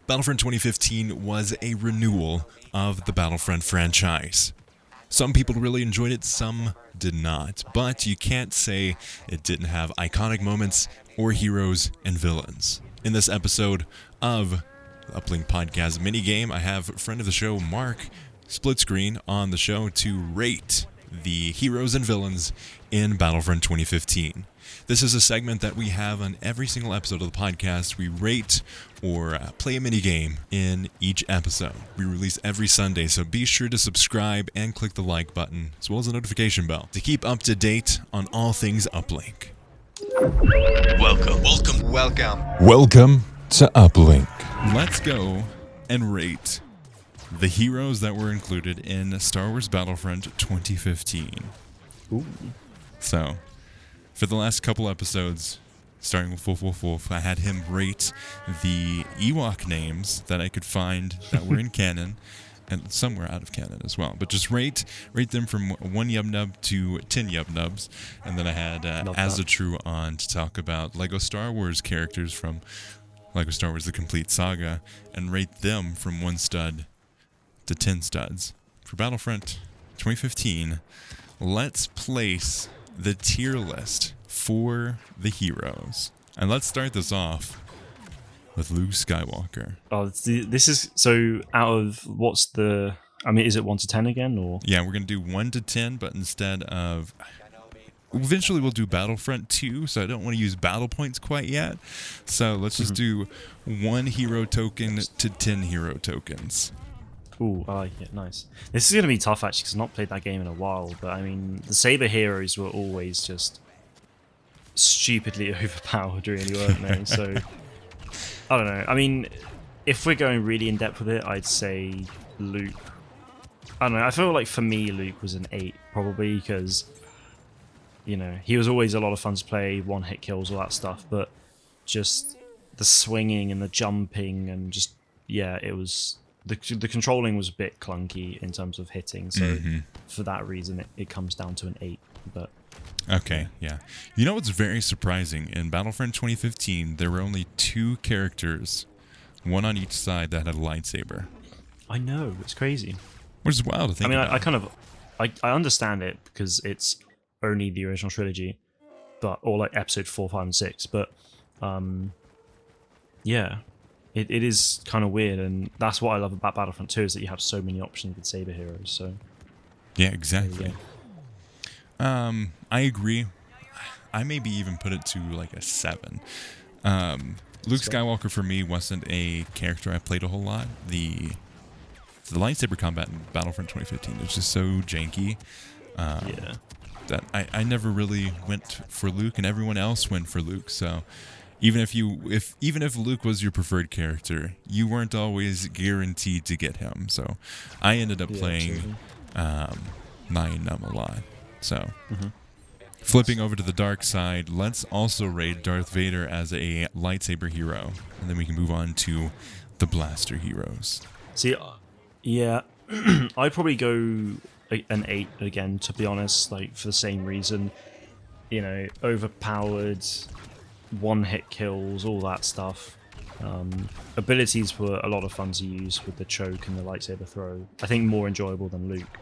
Battlefront 2015 was a renewal of the Battlefront franchise. Some people really enjoyed it, some did not, but you can't say it didn't have iconic moments or heroes and villains. In this episode of the Uplink Podcast minigame, I have a friend of the show, Mark, split screen on the show to rate the heroes and villains in Battlefront 2015. This is a segment that we have on every single episode of the podcast. We rate or play a minigame in each episode. We release every Sunday, so be sure to subscribe and click the like button, as well as the notification bell, to keep up to date on all things Uplink. Welcome to Uplink. Let's go and rate the heroes that were included in Star Wars Battlefront 2015. Ooh. So, for the last couple episodes, starting with Wolf, I had him rate the Ewok names that I could find that were in canon, and some were out of canon as well. But just rate them from 1 Yub-Nub to 10 Yub-Nubs. And then I had Azatru on to talk about Lego Star Wars characters from Lego Star Wars The Complete Saga, and rate them from 1 stud to 10 studs. For Battlefront 2015, let's place the tier list for the heroes. And let's start this off with Luke Skywalker. Oh, this is so out of what's the? I mean, is it 1 to 10 again, or? Yeah, we're gonna do 1 to 10, but instead of, eventually we'll do Battlefront 2, so I don't want to use battle points quite yet. So let's just do 1 hero token to 10 hero tokens. Ooh, I like it. Nice. This is going to be tough, actually, because I've not played that game in a while. But, I mean, the Saber heroes were always just stupidly overpowered, really, weren't they? So, I don't know. I mean, if we're going really in-depth with it, I'd say Luke. I don't know. I feel like, for me, Luke was an 8, probably, because, you know, he was always a lot of fun to play, one-hit kills, all that stuff. But just the swinging and the jumping and just, yeah, it was... The controlling was a bit clunky in terms of hitting, so for that reason it comes down to an 8. But okay, yeah. You know what's very surprising? In Battlefront 2015, there were only 2 characters, 1 on each side, that had a lightsaber. I know, it's crazy. Which is wild to think about. I kind of I understand it because it's only the original trilogy, but or like episode 4, 5, and 6. But yeah. It is kind of weird, and that's what I love about Battlefront 2 is that you have so many options with Saber heroes. So yeah, exactly. I agree. I maybe even put it to like a 7. Luke Skywalker for me wasn't a character I played a whole lot. The lightsaber combat in Battlefront 2015 was just so janky. That I never really went for Luke, and everyone else went for Luke. So. Even if Luke was your preferred character, you weren't always guaranteed to get him. So, I ended up playing 9 a lot. So, flipping over to the dark side, let's also rate Darth Vader as a lightsaber hero, and then we can move on to the blaster heroes. See, yeah, I'd probably go an 8 again. To be honest, like for the same reason, you know, overpowered. One-hit kills, all that stuff. Abilities were a lot of fun to use with the choke and the lightsaber throw. I think more enjoyable than Luke.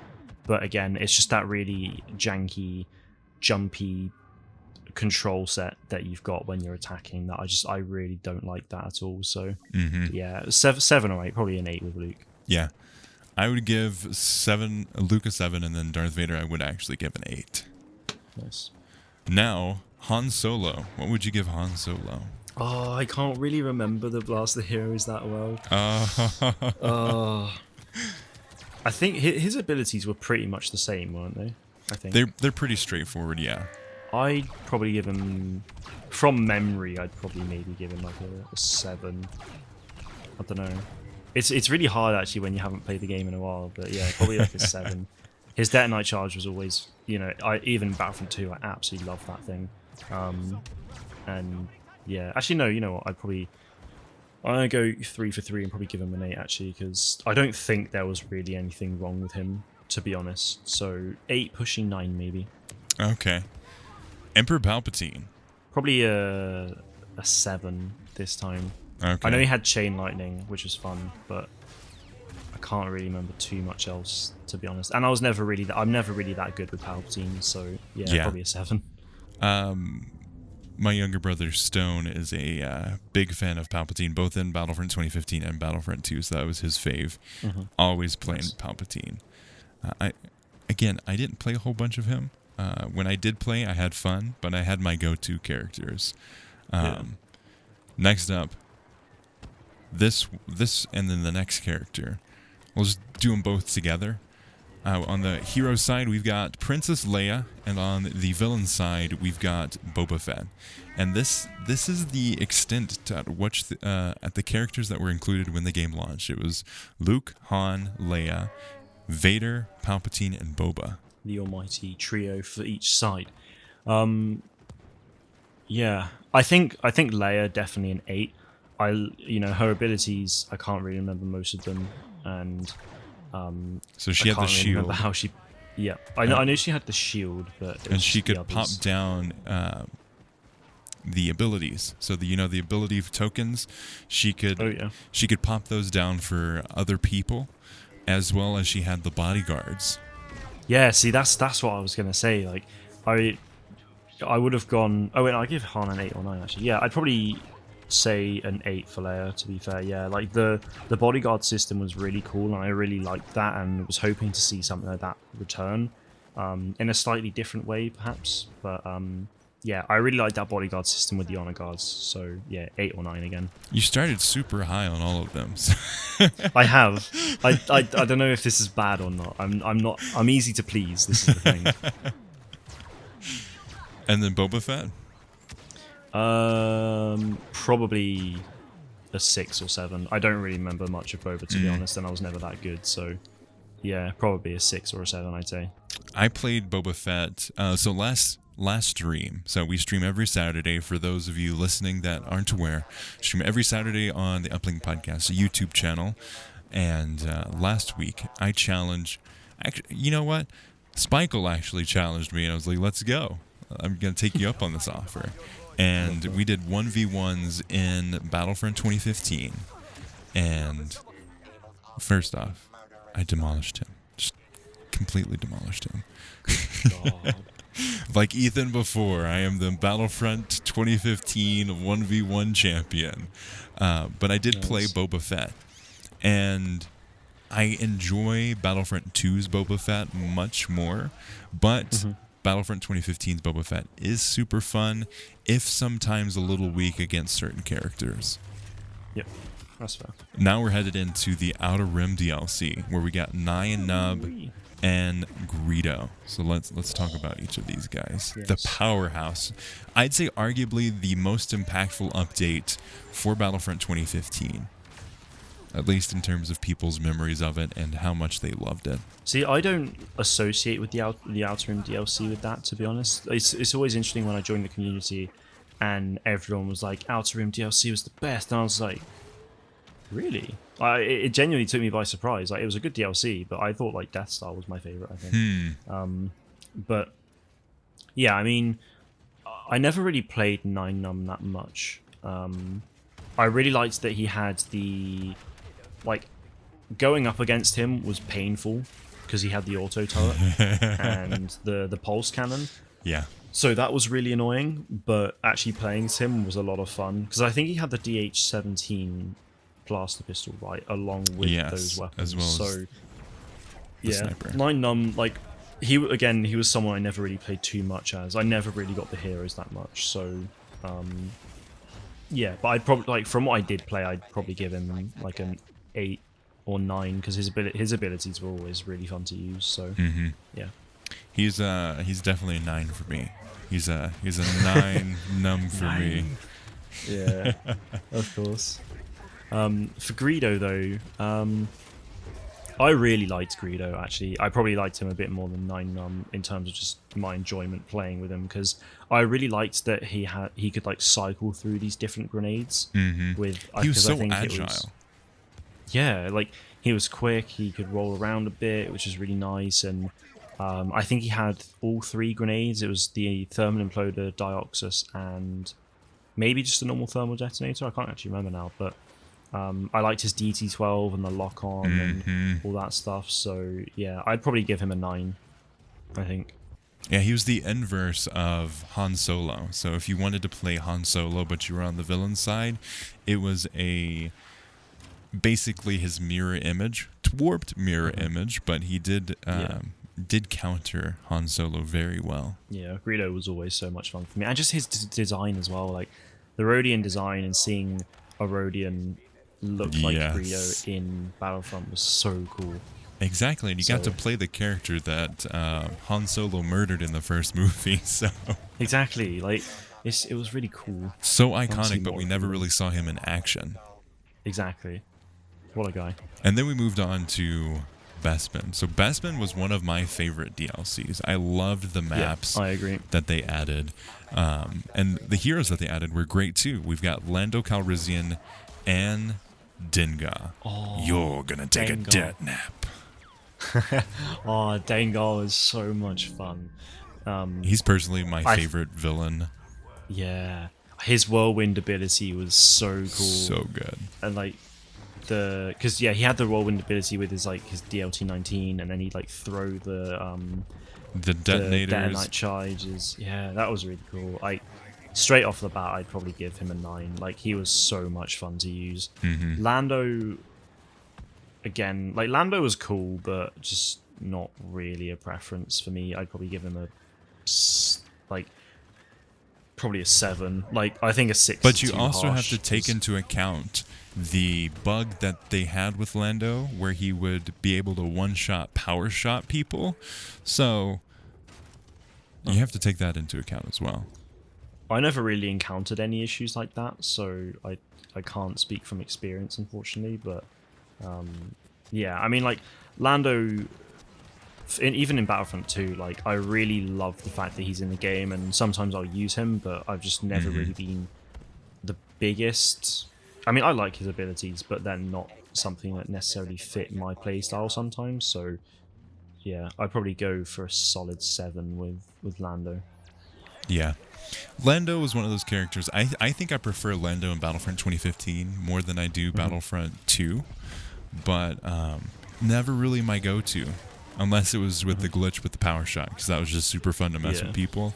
But again, it's just that really janky, jumpy control set that you've got when you're attacking that I really don't like that at all. So yeah, 7 or 8, probably an 8 with Luke. Yeah. I would give Luke a 7, and then Darth Vader I would actually give an 8. Nice. Now, Han Solo. What would you give Han Solo? Oh, I can't really remember the Blaster heroes that well. I think his abilities were pretty much the same, weren't they? I think they're pretty straightforward, yeah. I'd probably give him, from memory, I'd probably maybe give him like a 7. I don't know. It's really hard actually when you haven't played the game in a while, but yeah, probably like a 7. His Detonite charge was always, you know, even Battlefront 2, I absolutely love that thing. And yeah, actually no, you know what? I'm gonna go 3 for 3 and probably give him an 8 actually, because I don't think there was really anything wrong with him, to be honest. So 8 pushing 9 maybe. Okay. Emperor Palpatine. Probably a 7 this time. Okay. I know he had chain lightning, which was fun, but I can't really remember too much else, to be honest. And I'm never really that good with Palpatine, so yeah. Probably a 7. My younger brother Stone is a big fan of Palpatine, both in Battlefront 2015 and Battlefront 2, so that was his fave. Always playing Palpatine. I didn't play a whole bunch of him. When I did play, I had fun, but I had my go-to characters. Next up, this, and then the next character. We'll just do them both together. On the hero side, we've got Princess Leia, and on the villain side, we've got Boba Fett. And this is the extent at the characters that were included when the game launched. It was Luke, Han, Leia, Vader, Palpatine, and Boba. The almighty trio for each side. Yeah, I think Leia definitely an 8. Her abilities, I can't really remember most of them, and so she had the shield. How she? Yeah, I know she had the shield, but and she could pop down the abilities. So the ability of tokens, she could pop those down for other people, as well as she had the bodyguards. Yeah, see, that's what I was gonna say. Like, I would have gone. Oh wait, I give Han an 8 or 9 actually. Yeah, I'd probably say an 8 for Leia, to be fair. Yeah, like the bodyguard system was really cool, and I really liked that, and was hoping to see something like that return in a slightly different way perhaps, but yeah, I really liked that bodyguard system with the honor guards, so yeah, 8 or 9 again. You started super high on all of them. I have. I don't know if this is bad or not. I'm easy to please, this is the thing. And then Boba Fett? Probably a 6 or 7. I don't really remember much of Boba, to be honest, and I was never that good, so yeah, probably a 6 or a 7, I'd say. I played Boba Fett, so last stream, so we stream every Saturday. For those of you listening that aren't aware, stream every Saturday on the Uplink podcast YouTube channel, and last week I challenged, you know what, Spike'll actually challenged me, and I was like, let's go, I'm going to take you up on this offer. And we did 1v1s in Battlefront 2015. And first off, I demolished him. Just completely demolished him. Like Ethan before, I am the Battlefront 2015 1v1 champion. But I did play Boba Fett. And I enjoy Battlefront 2's Boba Fett much more. But Battlefront 2015's Boba Fett is super fun, if sometimes a little weak against certain characters. Yep, that's fair. Now we're headed into the Outer Rim DLC, where we got Nub and Greedo. So let's talk about each of these guys. Yes. The powerhouse. I'd say arguably the most impactful update for Battlefront 2015. At least in terms of people's memories of it and how much they loved it. See, I don't associate with the Outer Rim DLC with that, to be honest. It's always interesting when I joined the community and everyone was like, Outer Rim DLC was the best. And I was like, really? It genuinely took me by surprise. Like, it was a good DLC, but I thought like Death Star was my favorite, I think. But yeah, I mean, I never really played Nine Num that much. I really liked that he had the... Like, going up against him was painful because he had the auto turret and the pulse cannon. Yeah. So that was really annoying, but actually playing as him was a lot of fun because I think he had the DH-17 blaster pistol, right, along with those weapons. As well as the sniper. Nine Num, like, he was someone I never really played too much as. I never really got the heroes that much, so... yeah, but I'd probably, like, from what I did play, I'd probably give him like an 8 or 9 because his abilities were always really fun to use. So yeah, he's definitely a 9 for me. He's a 9 num for me. Yeah, of course. For Greedo though, I really liked Greedo. Actually, I probably liked him a bit more than 9 num in terms of just my enjoyment playing with him because I really liked that he could like cycle through these different grenades with. He was so agile. Yeah, like he was quick. He could roll around a bit, which is really nice. And I think he had all 3 grenades. It was the thermal imploder, Dioxus, and maybe just a normal thermal detonator. I can't actually remember now, but I liked his DT-12 and the lock-on and all that stuff. So yeah, I'd probably give him a 9, I think. Yeah, he was the inverse of Han Solo. So if you wanted to play Han Solo, but you were on the villain side, it was basically his mirror image, warped mirror image, but he did counter Han Solo very well. Yeah, Greedo was always so much fun for me, and just his design as well. Like the Rodian design and seeing a Rodian look like Greedo in Battlefront was so cool. Exactly, and you got to play the character that Han Solo murdered in the first movie. So exactly, like it was really cool. So iconic, but we never really saw him in action. Exactly, what a guy. And then we moved on to Bespin. So Bespin was one of my favorite DLCs. I loved the maps I agree. that they added, and the heroes that they added were great too. We've got Lando Calrissian and Dengar. Oh, you're gonna take a death nap. Oh, Dengar was so much fun. He's personally my favorite villain. Yeah, his whirlwind ability was so cool. So good. And like because he had the whirlwind ability with his DLT-19, and then he'd like throw the detonators, the detonite charges. Yeah, that was really cool. Straight off the bat, I'd probably give him a 9. Like, he was so much fun to use. Lando, again, like, Lando was cool, but just not really a preference for me. I'd probably give him probably a 7. Like, I think a 6 But is you too also harsh. have to take into account the bug that they had with Lando, where he would be able to one-shot, power shot people. So you have to take that into account as well. I never really encountered any issues like that, so I can't speak from experience, unfortunately. But yeah, I mean, like, Lando, even in Battlefront 2, like, I really love the fact that he's in the game, and sometimes I'll use him, but I've just never really been the biggest. I mean, I like his abilities, but they're not something that necessarily fit my playstyle sometimes. So yeah, I'd probably go for a solid 7 with Lando. Yeah. Lando was one of those characters. I think I prefer Lando in Battlefront 2015 more than I do Battlefront 2, but never really my go-to, unless it was with the glitch with the power shot, because that was just super fun to mess with people.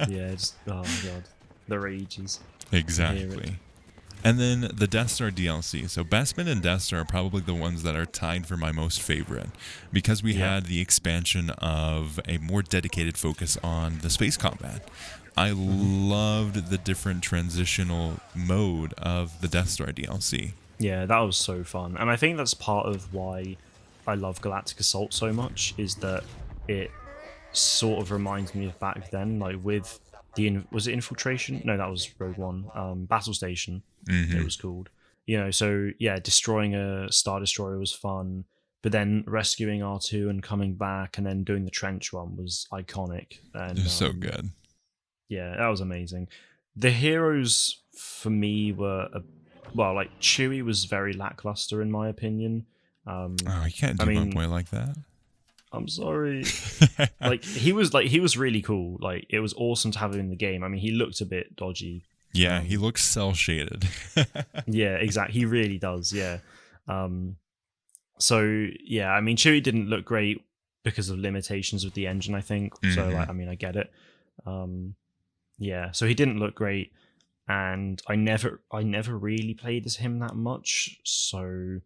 Yeah, just, oh my god, the rages. Exactly. And then the Death Star DLC. So Bespin and Death Star are probably the ones that are tied for my most favorite, because we had the expansion of a more dedicated focus on the space combat. I loved the different transitional mode of the Death Star DLC. Yeah, that was so fun. And I think that's part of why I love Galactic Assault so much, is that it sort of reminds me of back then, like with was it Infiltration? No, that was Rogue One. Battle Station, it was called. You know, so yeah, destroying a Star Destroyer was fun, but then rescuing R2 and coming back and then doing the trench run was iconic. And It was so good. Yeah, that was amazing. The heroes for me were, like Chewie was very lackluster in my opinion. Oh, you can't do my boy like that. I'm sorry. he was really cool. Like, it was awesome to have him in the game. I mean, he looked a bit dodgy. Yeah, he looks cell shaded. Yeah, exactly. He really does. Yeah. So yeah, I mean, Chewie didn't look great because of limitations with the engine, I think. So like, I mean, I get it. Yeah, so he didn't look great, and I never really played as him that much. So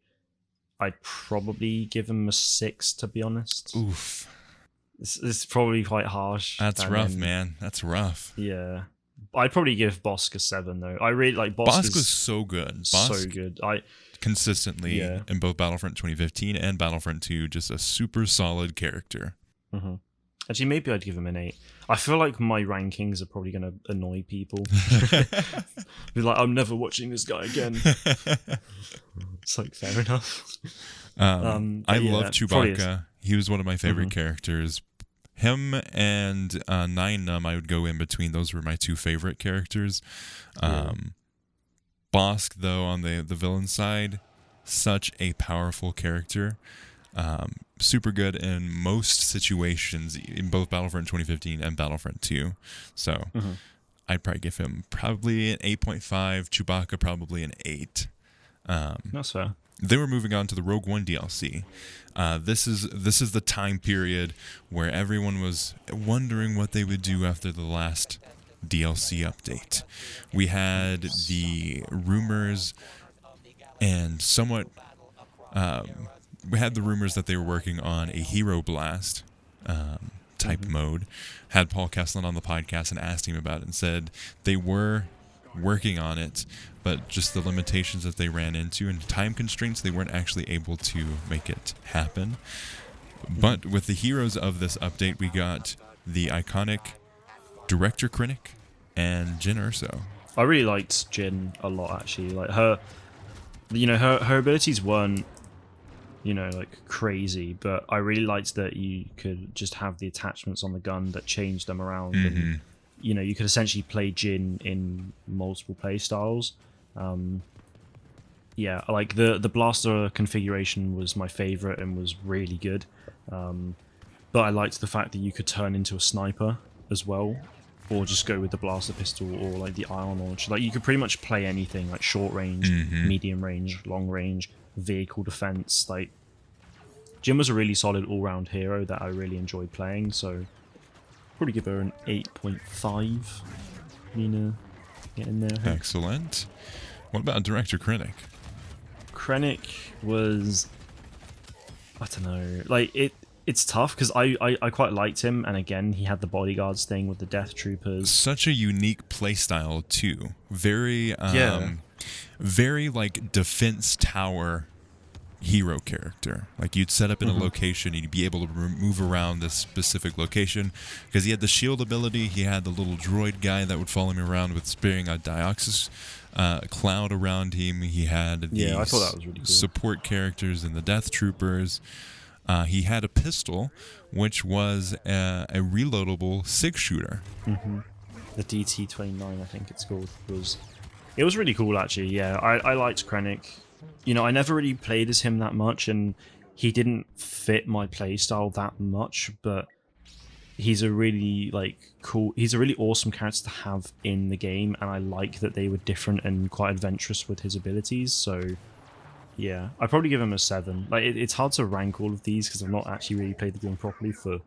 I'd probably give him a 6, to be honest. Oof. It's probably quite harsh. That's rough, man. That's rough. Yeah. I'd probably give Bosk a 7, though. I really like Bosk. Bosk was so good. So good. Consistently in both Battlefront 2015 and Battlefront 2, just a super solid character. Actually, maybe I'd give him an 8. I feel like my rankings are probably going to annoy people. Be like, I'm never watching this guy again. It's like, fair enough. I love Chewbacca. He was one of my favorite characters. Him and Nine Numb, I would go in between. Those were my 2 favorite characters. Bosk, though, on the villain side, such a powerful character. Super good in most situations in both Battlefront 2015 and Battlefront 2. So I'd probably give him probably an 8.5. Chewbacca probably an 8. That's fair. They were moving on to the Rogue One DLC. This is the time period where everyone was wondering what they would do after the last DLC update. We had the rumors and somewhat we had the rumors that they were working on a Hero Blast type mode. Had Paul Kesslin on the podcast and asked him about it and said they were working on it, but just the limitations that they ran into and time constraints, they weren't actually able to make it happen. But with the heroes of this update, we got the iconic Director Krennic and Jyn Erso. I really liked Jyn a lot, actually. Like her abilities weren't, like crazy, but I really liked that you could just have the attachments on the gun that changed them around, and you could essentially play Jyn in multiple play styles. Like the blaster configuration was my favorite and was really good, but I liked the fact that you could turn into a sniper as well, or just go with the blaster pistol or like the ion launcher. Like you could pretty much play anything, like short range, medium range, long range, vehicle defense. Like Jyn was a really solid all-round hero that I really enjoyed playing, so probably give her an 8.5. Nina, get in there. Excellent. What about Director Krennic? Krennic was, I don't know, like it's tough because I quite liked him, and again he had the bodyguards thing with the Death Troopers. Such a unique playstyle too. Very very like defense tower hero character. Like you'd set up in a location and you'd be able to move around this specific location because he had the shield ability. He had the little droid guy that would follow him around with spraying a Dioxys cloud around him. He had these I thought that was really cool. Support characters and the Death Troopers. He had a pistol, which was a reloadable 6-shooter. The DT-29, I think it's called. It was really cool, actually. Yeah, I liked Krennic. I never really played as him that much, and he didn't fit my playstyle that much, but he's a really he's a really awesome character to have in the game, and I like that they were different and quite adventurous with his abilities, so yeah, I'd probably give him a 7. Like it's hard to rank all of these because I've not actually really played the game properly for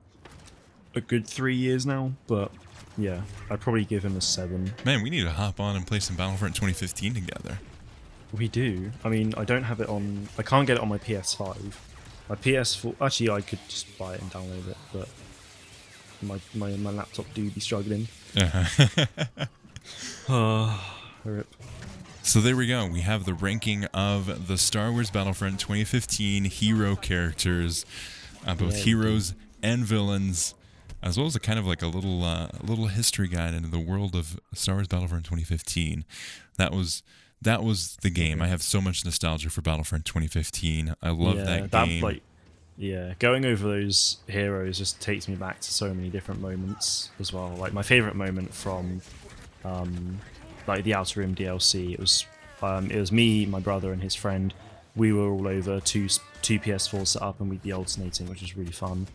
a good 3 years now, but yeah, I'd probably give him a 7. Man, we need to hop on and play some Battlefront 2015 together. We do. I mean, I don't have it on... I can't get it on my PS5. My PS4... Actually, I could just buy it and download it, but my laptop do be struggling. Rip. So there we go. We have the ranking of the Star Wars Battlefront 2015 hero characters, both heroes and villains, as well as a kind of like a little history guide into the world of Star Wars Battlefront 2015. That was the game. I have so much nostalgia for Battlefront 2015. I love that game. Going over those heroes just takes me back to so many different moments as well. Like my favorite moment from the Outer Rim DLC, it was me, my brother, and his friend. We were all over two PS4s set up, and we'd be alternating, which was really fun.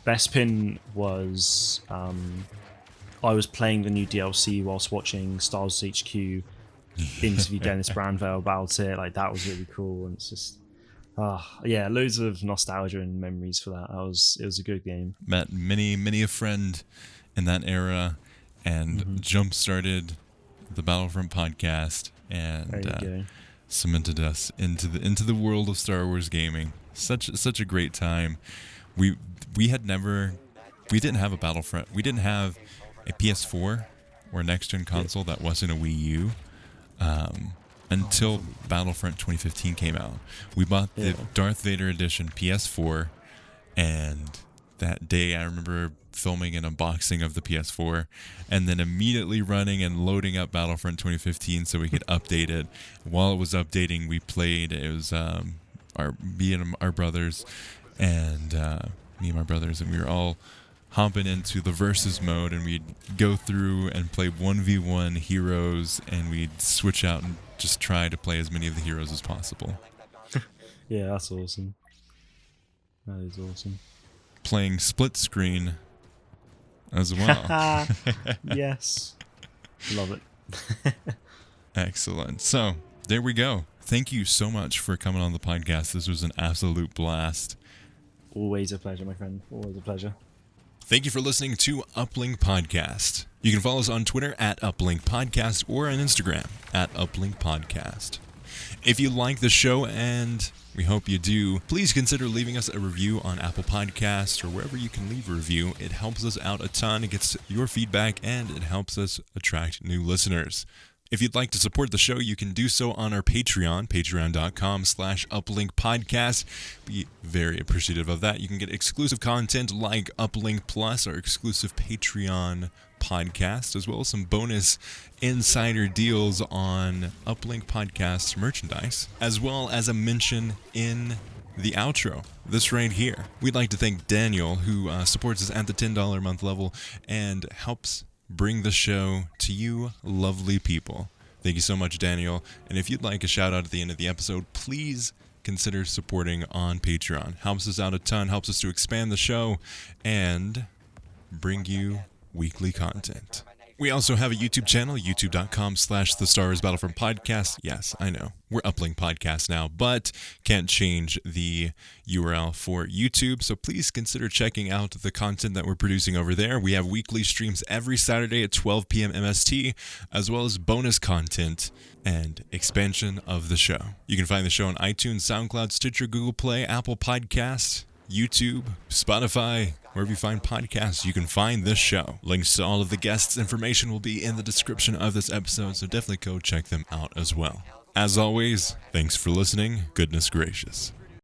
Bespin was I was playing the new DLC whilst watching Star Wars HQ interview Dennis Branville about it. Like that was really cool, and it's just loads of nostalgia and memories for that. It was a good game. Met many a friend in that era, and jump started the Battlefront podcast, and cemented us into the world of Star Wars gaming. Such a great time. We didn't have a Battlefront. We didn't have a PS4 or next gen console that wasn't a Wii U. Until Battlefront 2015 came out. We bought the Darth Vader edition PS4, and that day I remember filming an unboxing of the PS4 and then immediately running and loading up Battlefront 2015 so we could update it. While it was updating, we played. It was me and our brothers, and we were all hopping into the versus mode, and we'd go through and play 1v1 heroes, and we'd switch out and just try to play as many of the heroes as possible. Yeah, that's awesome. That is awesome. Playing split screen as well. Yes. Love it. Excellent. So, there we go. Thank you so much for coming on the podcast. This was an absolute blast. Always a pleasure, my friend. Always a pleasure. Thank you for listening to Uplink Podcast. You can follow us on Twitter at Uplink Podcast or on Instagram at Uplink Podcast. If you like the show, and we hope you do, please consider leaving us a review on Apple Podcasts or wherever you can leave a review. It helps us out a ton. It gets your feedback, and it helps us attract new listeners. If you'd like to support the show, you can do so on our Patreon, patreon.com/uplinkpodcast. Be very appreciative of that. You can get exclusive content like Uplink Plus, our exclusive Patreon podcast, as well as some bonus insider deals on Uplink Podcast merchandise, as well as a mention in the outro, this right here. We'd like to thank Daniel, who supports us at the $10 a month level and helps bring the show to you lovely people. Thank you so much, Daniel. And if you'd like a shout out at the end of the episode, please consider supporting on Patreon. Helps us out a ton, helps us to expand the show and bring you weekly content. We also have a YouTube channel, youtube.com/The Star Wars Battlefront Podcast. Yes, I know, we're Uplink Podcast now, but can't change the URL for YouTube, so please consider checking out the content that we're producing over there. We have weekly streams every Saturday at 12 p.m. MST, as well as bonus content and expansion of the show. You can find the show on iTunes, SoundCloud, Stitcher, Google Play, Apple Podcasts, YouTube, Spotify, wherever you find podcasts, you can find this show. Links to all of the guests' information will be in the description of this episode, so definitely go check them out as well. As always, thanks for listening. Goodness gracious.